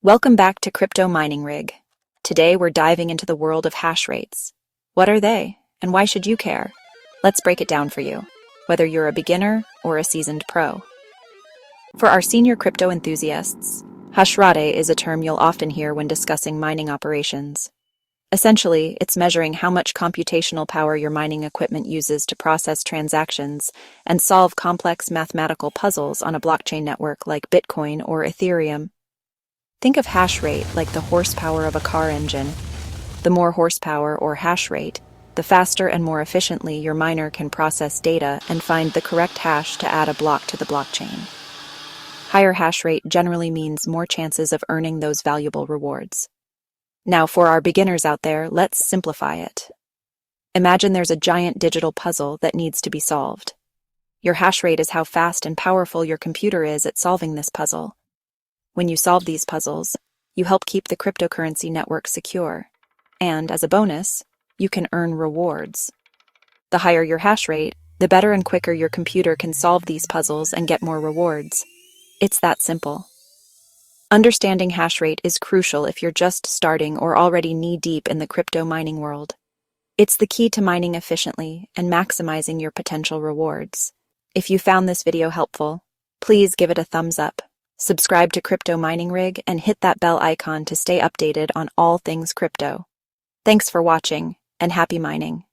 Welcome back to Crypto Mining Rig. Today we're diving into the world of hash rates. What are they, and why should you care? Let's break it down for you, whether you're a beginner or a seasoned pro. For our senior crypto enthusiasts, hash rate is a term you'll often hear when discussing mining operations. Essentially, it's measuring how much computational power your mining equipment uses to process transactions and solve complex mathematical puzzles on a blockchain network like Bitcoin or Ethereum. Think of hash rate like the horsepower of a car engine. The more horsepower or hash rate, the faster and more efficiently your miner can process data and find the correct hash to add a block to the blockchain. Higher hash rate generally means more chances of earning those valuable rewards. Now, for our beginners out there, let's simplify it. Imagine there's a giant digital puzzle that needs to be solved. Your hash rate is how fast and powerful your computer is at solving this puzzle. When you solve these puzzles, you help keep the cryptocurrency network secure. And as a bonus, you can earn rewards. The higher your hash rate, the better and quicker your computer can solve these puzzles and get more rewards. It's that simple. Understanding hash rate is crucial if you're just starting or already knee-deep in the crypto mining world. It's the key to mining efficiently and maximizing your potential rewards. If you found this video helpful, please give it a thumbs up. Subscribe to Crypto Mining Rig and hit that bell icon to stay updated on all things crypto. Thanks for watching, and happy mining.